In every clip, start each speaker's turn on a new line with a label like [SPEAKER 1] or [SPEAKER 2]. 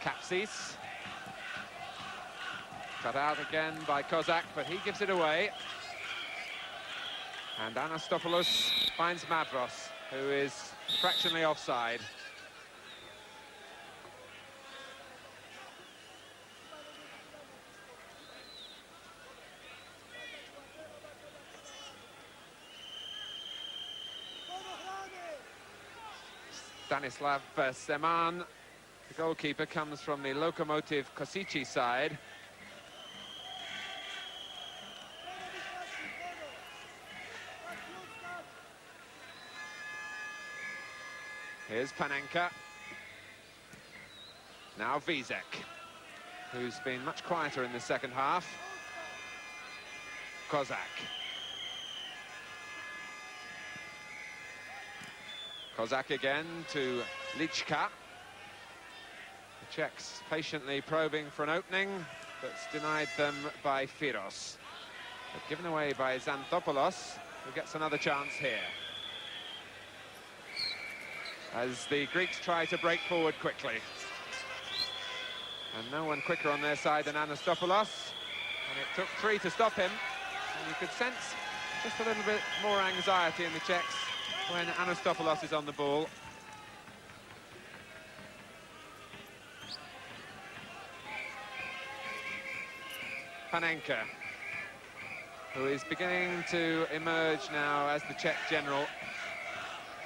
[SPEAKER 1] Kapsis. Cut out again by Kozak, but he gives it away. And Anastopoulos finds Mavros, who is fractionally offside. Stanislav Seman, the goalkeeper, comes from the Lokomotiv Kosici side. Here's Panenka. Now Vizek, who's been much quieter in the second half. Kozak. Kozak again to Lichka. The Czechs patiently probing for an opening, that's denied them by Firos. But given away by Xanthopoulos, who gets another chance here. As the Greeks try to break forward quickly. And no one quicker on their side than Anastopoulos. And it took 3 to stop him. And you could sense just a little bit more anxiety in the Czechs when Anastopoulos is on the ball. Panenka, who is beginning to emerge now as the Czech general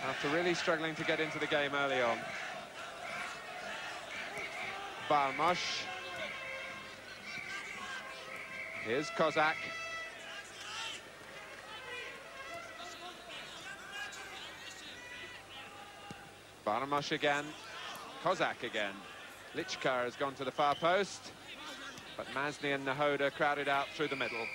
[SPEAKER 1] after really struggling to get into the game early on. Balmosh. Here's Kozak. Balmosh again. Kozak again. Lichka has gone to the far post, but Masny and Nahoda crowded out through the middle.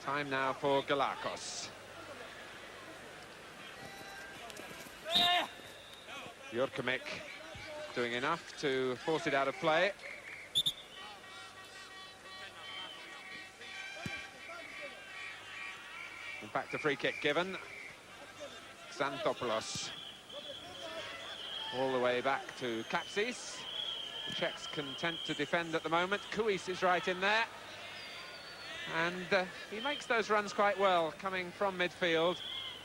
[SPEAKER 1] Time now for Galakos. Jurkovic doing enough to force it out of play. In fact, a free kick given. Xanthopoulos. All the way back to Kapsis. The Czechs content to defend at the moment. Kuis is right in there. And he makes those runs quite well, coming from midfield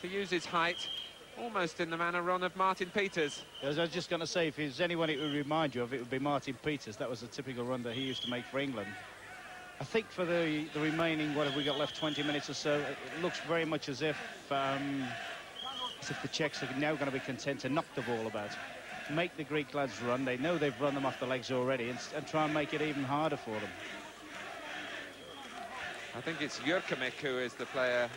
[SPEAKER 1] to use his height, almost in the manner, Ron, of Martin Peters.
[SPEAKER 2] As I was just going to say, if there's anyone it would remind you of, it would be Martin Peters. That was a typical run that he used to make for England. I think for the remaining, what have we got left, 20 minutes or so, it looks very much as if the Czechs are now going to be content to knock the ball about. Make the Greek lads run. They know they've run them off the legs already, and try and make it even harder for them.
[SPEAKER 1] I think it's Jurkovic who is the player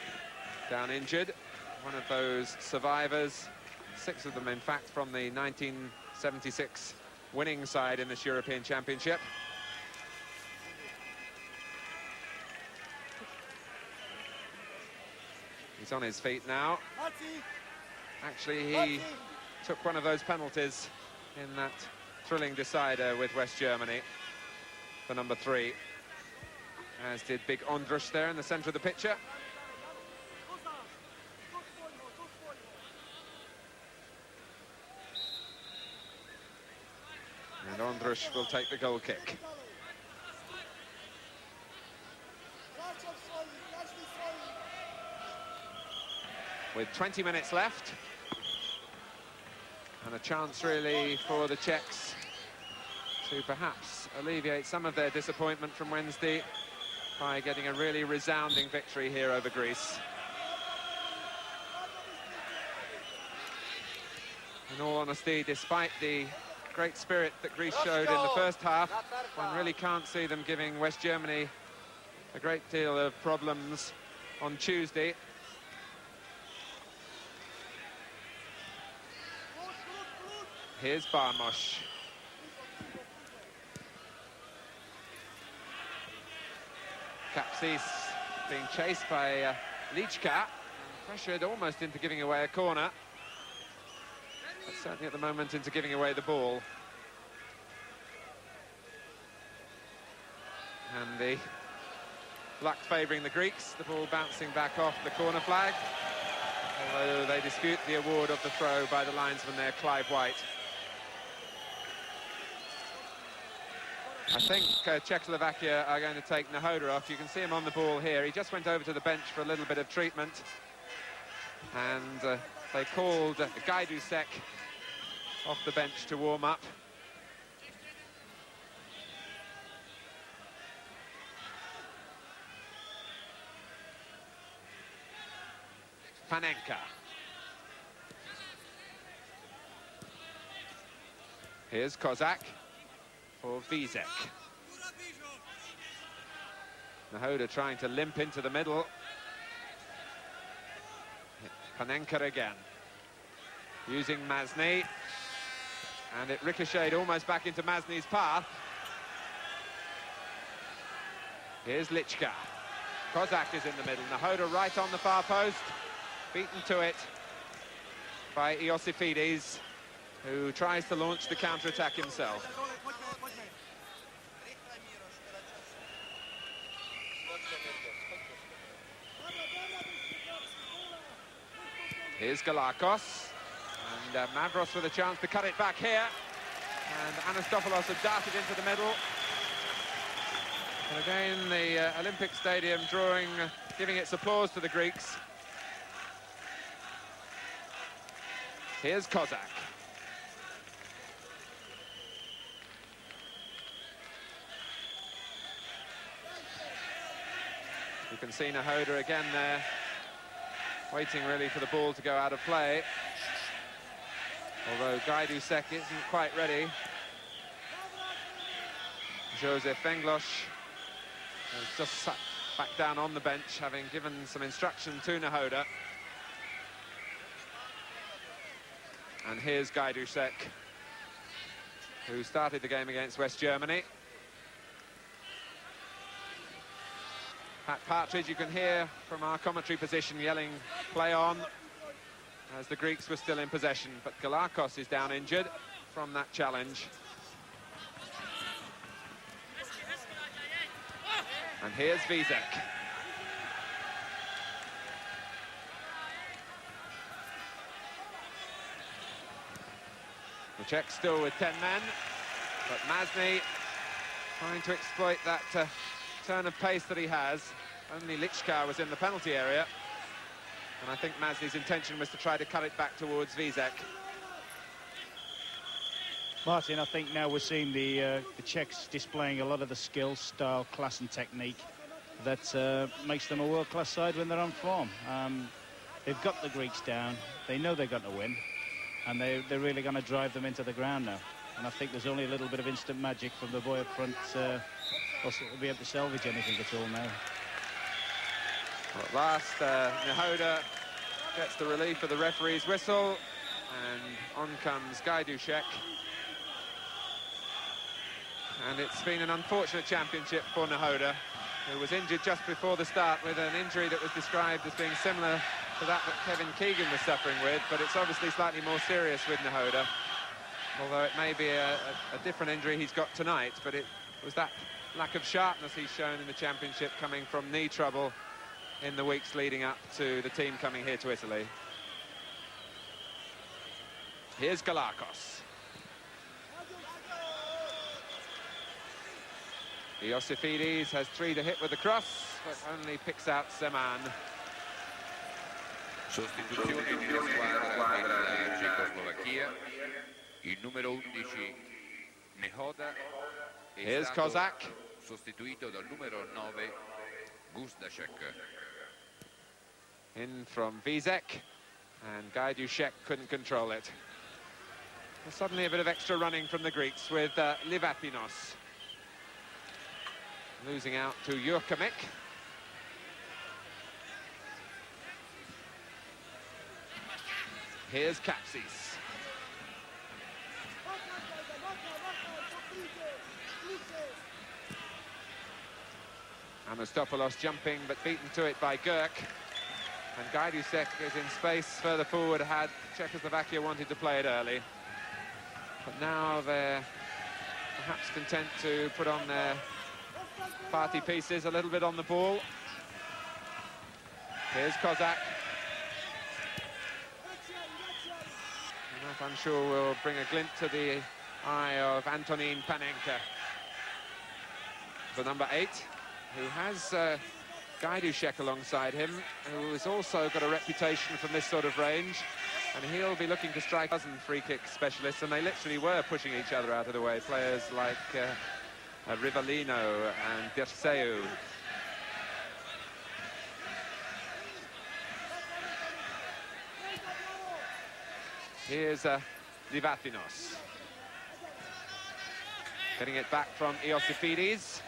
[SPEAKER 1] down injured. One of those survivors, 6 of them, in fact, from the 1976 winning side in this European Championship. He's on his feet now. Actually, he took one of those penalties in that thrilling decider with West Germany for number 3. As did big Ondrush there in the centre of the picture. And Ondrush will take the goal kick. With 20 minutes left. And a chance really for the Czechs to perhaps alleviate some of their disappointment from Wednesday by getting a really resounding victory here over Greece. In all honesty, despite the great spirit that Greece showed in the first half, one really can't see them giving West Germany a great deal of problems on Tuesday. Here's Barmosh. Kapsis being chased by Lichka, pressured almost into giving away a corner, but certainly at the moment into giving away the ball. And the luck favouring the Greeks, the ball bouncing back off the corner flag. although they dispute the award of the throw by the linesman there, Clive White. I think Czechoslovakia are going to take Nahoda off. You can see him on the ball here. He just went over to the bench for a little bit of treatment. And they called Gajdusek off the bench to warm up. Panenka. Here's Kozak for Vizek. Nahoda trying to limp into the middle. Panenka again. Using Mazny. And it ricocheted almost back into Mazny's path. Here's Lichka. Kozak is in the middle. Nahoda right on the far post. Beaten to it by Iosifides, who tries to launch the counter-attack himself. Here's Galakos, and Mavros with a chance to cut it back here. And Anastopoulos had darted into the middle. And again, the Olympic Stadium giving its applause to the Greeks. Here's Kozak. You can see Nahoda again there, waiting really for the ball to go out of play. Although Gajdusek isn't quite ready. Joseph Venglosh has just sat back down on the bench, having given some instruction to Nahoda. And here's Gajdusek, who started the game against West Germany. Pat Partridge, you can hear from our commentary position, yelling, "Play on," as the Greeks were still in possession. But Galakos is down injured from that challenge. And here's Vizek. The Czechs still with 10 men, but Mazny trying to exploit that turn of pace that he has. Only Lichka was in the penalty area, and I think Mazny's intention was to try to cut it back towards Vizek.
[SPEAKER 2] Martin, I think now we're seeing the Czechs displaying a lot of the skill, style, class and technique that makes them a world-class side when they're on form. They've got the Greeks down, they know they're going to win, and they're really going to drive them into the ground now. And I think there's only a little bit of instant magic from the boy up front also to be able to salvage anything at all now.
[SPEAKER 1] Well, at last, Nahoda gets the relief of the referee's whistle, and on comes Gajdusek. And it's been an unfortunate championship for Nahoda, who was injured just before the start with an injury that was described as being similar to that Kevin Keegan was suffering with, but it's obviously slightly more serious with Nahoda, although it may be a different injury he's got tonight. But it was that lack of sharpness he's shown in the championship, coming from knee trouble in the weeks leading up to the team coming here to Italy. Here's Galakos. Iosifides has 3 to hit with the cross, but only picks out Seman.
[SPEAKER 3] Sostituzione di squadra della Cecoslovacchia, il numero 11 Nahoda è stato sostituito dal numero 9 Gustacek.
[SPEAKER 1] In from Vizek, and Gajdusek couldn't control it. Well, suddenly a bit of extra running from the Greeks with Livapinos losing out to Jurkamik. Here's Kapsis. Anastopoulos jumping, but beaten to it by Gurk. And Gajdusek is in space further forward had Czechoslovakia wanted to play it early. But now they're perhaps content to put on their party pieces a little bit on the ball. Here's Kozak. That, I'm sure, will bring a glint to the eye of Antonín Panenka, the number 8, who has Gajdušek alongside him, who has also got a reputation from this sort of range, and he'll be looking to strike dozen free kick specialists, and they literally were pushing each other out of the way. Players like Rivellino and Dirceu. Here's Livathinos. Getting it back from Iosifidis.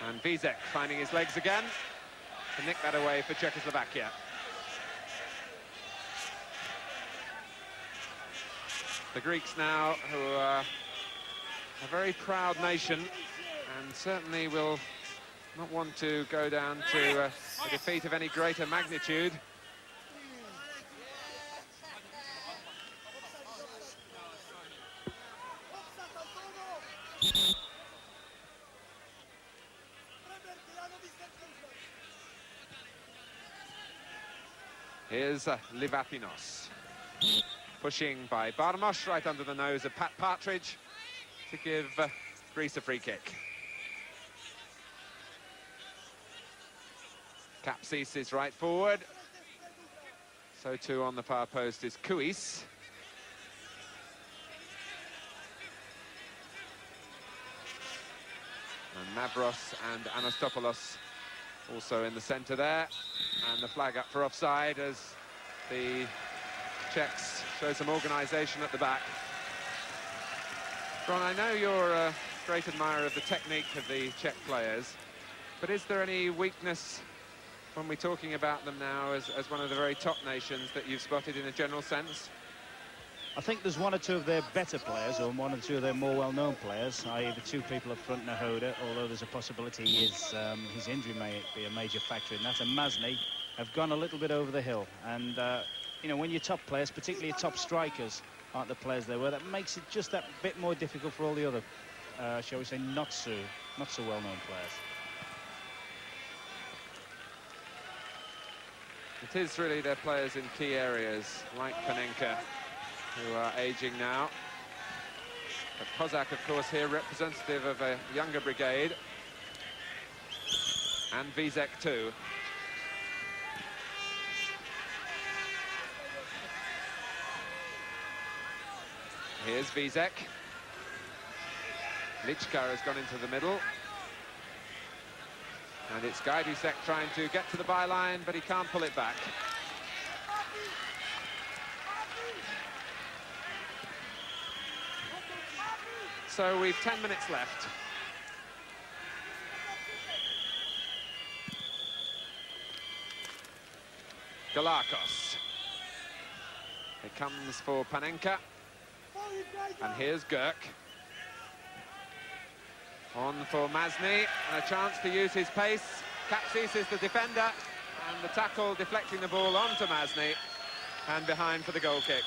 [SPEAKER 1] And Vízek finding his legs again to nick that away for Czechoslovakia. The Greeks now, who are a very proud nation, and certainly will not want to go down to a defeat of any greater magnitude. Here's Livathinos. Pushing by Barmos right under the nose of Partridge to give Greece a free kick. Kapsis is right forward. So too on the far post is Kuis. And Mavros and Anastopoulos also in the centre there. And the flag up for offside as the Czechs show some organisation at the back. Ron, I know you're a great admirer of the technique of the Czech players, but is there any weakness when we're talking about them now as one of the very top nations that you've spotted in a general sense?
[SPEAKER 2] I think there's one or two of their better players, or one or two of their more well-known players, i.e. the two people up front, Nahoda, although there's a possibility his injury may be a major factor in that, and Masny have gone a little bit over the hill. And, you know, when your top players, particularly your top strikers, aren't the players they were, that makes it just that bit more difficult for all the other, shall we say, not so well-known players.
[SPEAKER 1] It is really their players in key areas, like Panenka, who are aging now. But Kozak, of course, here representative of a younger brigade. And Vízek too. Here's Vízek. Lichka has gone into the middle. And it's Gajdušek trying to get to the byline, but he can't pull it back. So we've 10 minutes left. Galakos. It comes for Panenka. And here's Gurk. On for Masny, and a chance to use his pace. Kapsis is the defender, and the tackle deflecting the ball onto Masny, and behind for the goal kick.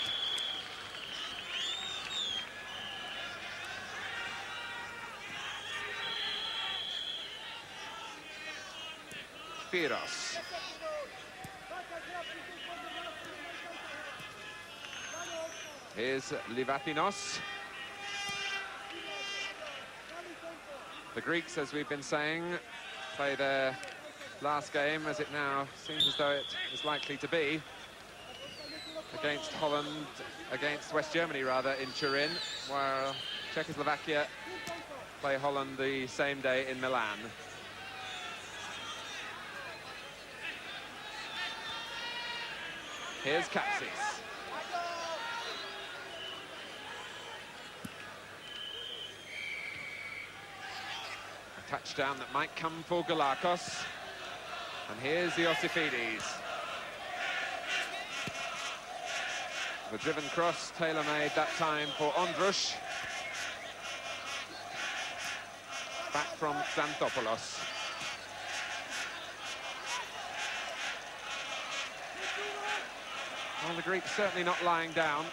[SPEAKER 1] Firos. Here's Livathinos. The Greeks, as we've been saying, play their last game, as it now seems as though it is likely to be, against Holland, against West Germany rather, in Turin, while Czechoslovakia play Holland the same day in Milan. Here's Kapsis. A touchdown that might come for Galakos. And here's Iosifidis. The driven cross, tailor-made that time for Ondrush. Back from Xanthopoulos. Well, the Greeks certainly not lying down.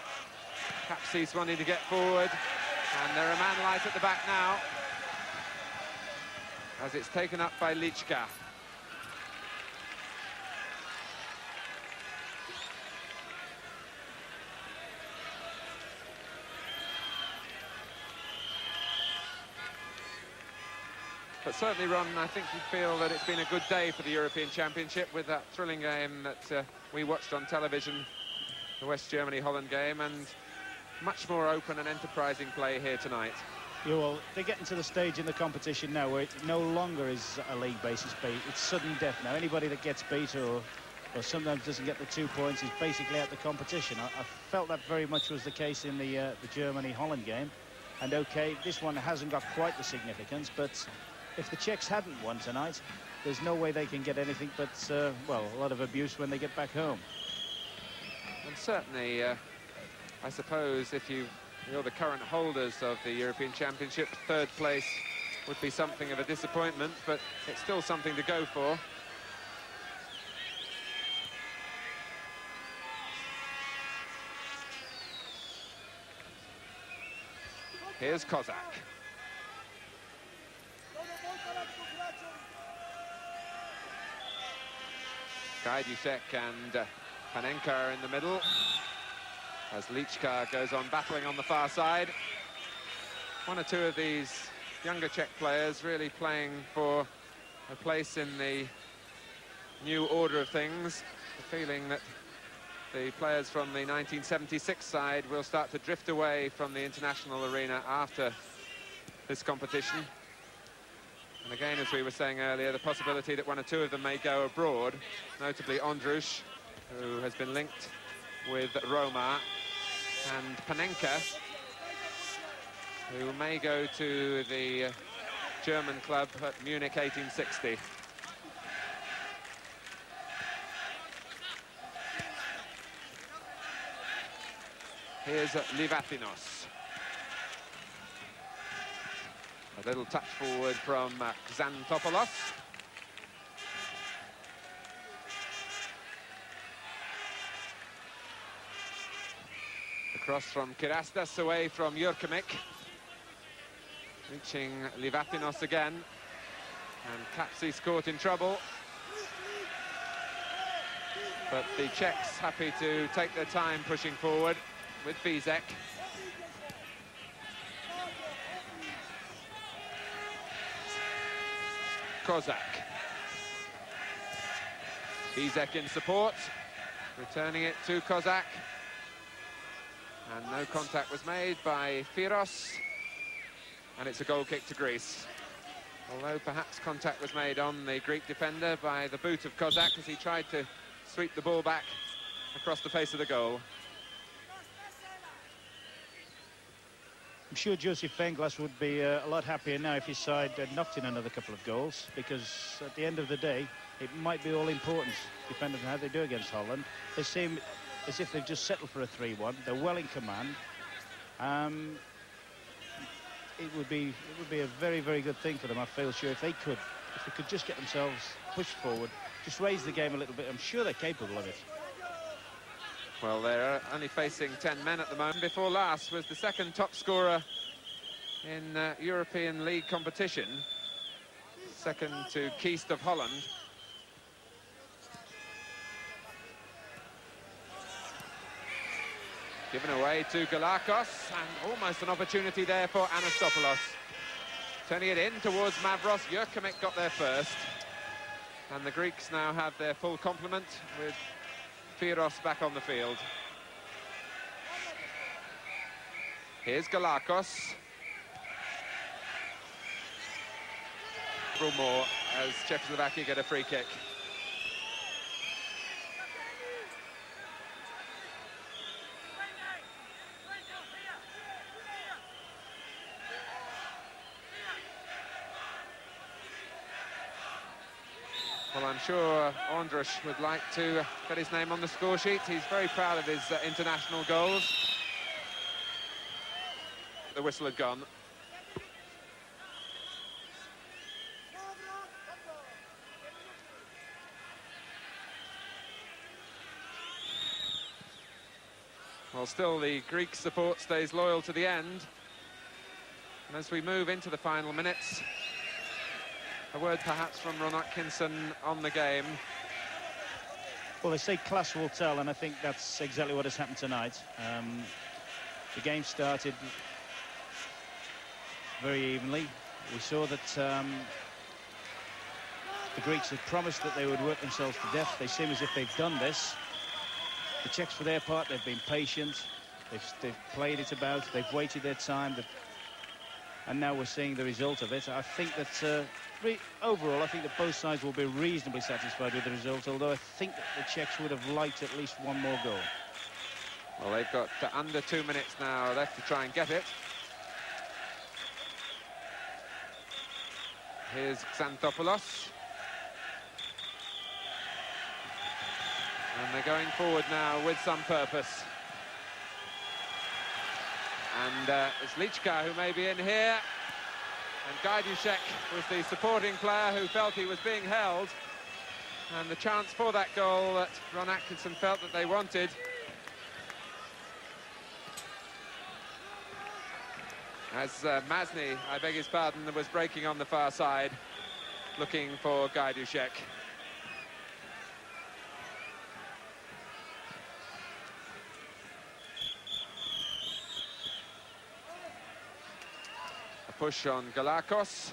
[SPEAKER 1] Kapsis wanting to get forward, and they're a man light at the back now, as it's taken up by Lichka. But certainly, Ron, I think you feel that it's been a good day for the European Championship with that thrilling game that we watched on television, the West Germany-Holland game, and much more open and enterprising play here tonight.
[SPEAKER 2] Yeah, well, they're getting to the stage in the competition now where it no longer is a league basis beat. It's sudden death now. Anybody that gets beat or sometimes doesn't get the 2 points is basically out the competition. I felt that very much was the case in the Germany-Holland game. And okay, this one hasn't got quite the significance, but if the Czechs hadn't won tonight, there's no way they can get anything but, well, a lot of abuse when they get back home.
[SPEAKER 1] And certainly, I suppose, if you're the current holders of the European Championship, third place would be something of a disappointment, but it's still something to go for. Here's Kozak. Gajdusek and Panenka are in the middle, as Lichka goes on battling on the far side. One or two of these younger Czech players really playing for a place in the new order of things. The feeling that the players from the 1976 side will start to drift away from the international arena after this competition. And again, as we were saying earlier, the possibility that one or two of them may go abroad, notably Ondrush, who has been linked with Roma, and Panenka, who may go to the German club at Munich 1860. Here's Livathinos. A little touch forward from Xanthopoulos. Across from Kirastas, away from Jurkovic. Reaching Livathinos again. And Kapsis caught in trouble. But the Czechs happy to take their time pushing forward with Fizek. Kozak. Fizek in support, returning it to Kozak. And no contact was made by Firos. And it's a goal kick to Greece. Although perhaps contact was made on the Greek defender by the boot of Kozak as he tried to sweep the ball back across the face of the goal.
[SPEAKER 2] I'm sure Josef Venglas would be a lot happier now if his side had knocked in another couple of goals, because at the end of the day, it might be all important, depending on how they do against Holland. They seem as if they've just settled for a 3-1. They're well in command. It would be a very, very good thing for them, I feel sure, if they could just get themselves pushed forward, just raise the game a little bit. I'm sure they're capable of it.
[SPEAKER 1] Well, they're only facing 10 men at the moment. Before last was the second top scorer in European League competition, second to Kiest of Holland. Given away to Galakos, and almost an opportunity there for Anastopoulos. Turning it in towards Mavros. Jurkovic got there first. And the Greeks now have their full complement with Firos back on the field. Here's Galakos. More as Czechoslovakia get a free kick. Well, I'm sure Ondrush would like to get his name on the score sheet. He's very proud of his international goals. The whistle had gone. Well, still the Greek support stays loyal to the end. And as we move into the final minutes, a word perhaps from Ron Atkinson on the game.
[SPEAKER 2] Well, they say class will tell, and I think that's exactly what has happened tonight. The game started very evenly. We saw that The Greeks had promised that they would work themselves to death. They seem as if they've done this. The Czechs, for their part, they've been patient. They've played it about. They've waited their time. And now we're seeing the result of it. I think that overall, I think that both sides will be reasonably satisfied with the result, although I think that the Czechs would have liked at least one more goal.
[SPEAKER 1] Well, they've got under 2 minutes now left to try and get it. Here's Xanthopoulos. And they're going forward now with some purpose. And it's Lichka who may be in here. And Gajdušek was the supporting player who felt he was being held. And the chance for that goal that Ron Atkinson felt that they wanted. As Masny, I beg his pardon, was breaking on the far side, looking for Gajdušek. A push on Galakos.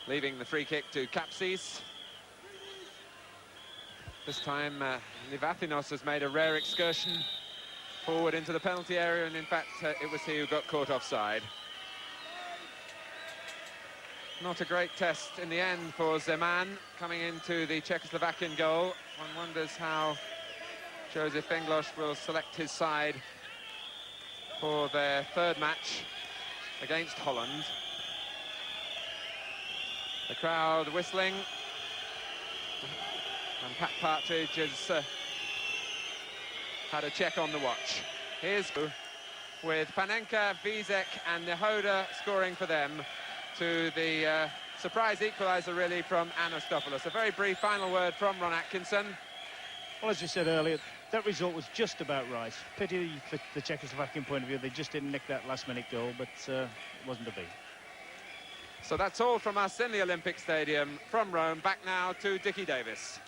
[SPEAKER 1] Leaving the free kick to Kapsis. This time, Livathinos has made a rare excursion forward into the penalty area, and in fact, it was he who got caught offside. Not a great test in the end for Zeman, coming into the Czechoslovakian goal. One wonders how Josef Englos will select his side for their third match against Holland. The crowd whistling. And Pat Partridge has had a check on the watch. Here's with Panenka, Vízek and Nehoda scoring for them to the surprise equaliser really from Anastopoulos. A very brief final word from Ron Atkinson.
[SPEAKER 2] Well, as you said earlier, that result was just about right. Pity for the Czechoslovakian point of view, they just didn't nick that last-minute goal, but it wasn't to be.
[SPEAKER 1] So that's all from us in the Olympic Stadium from Rome. Back now to Dickie Davis.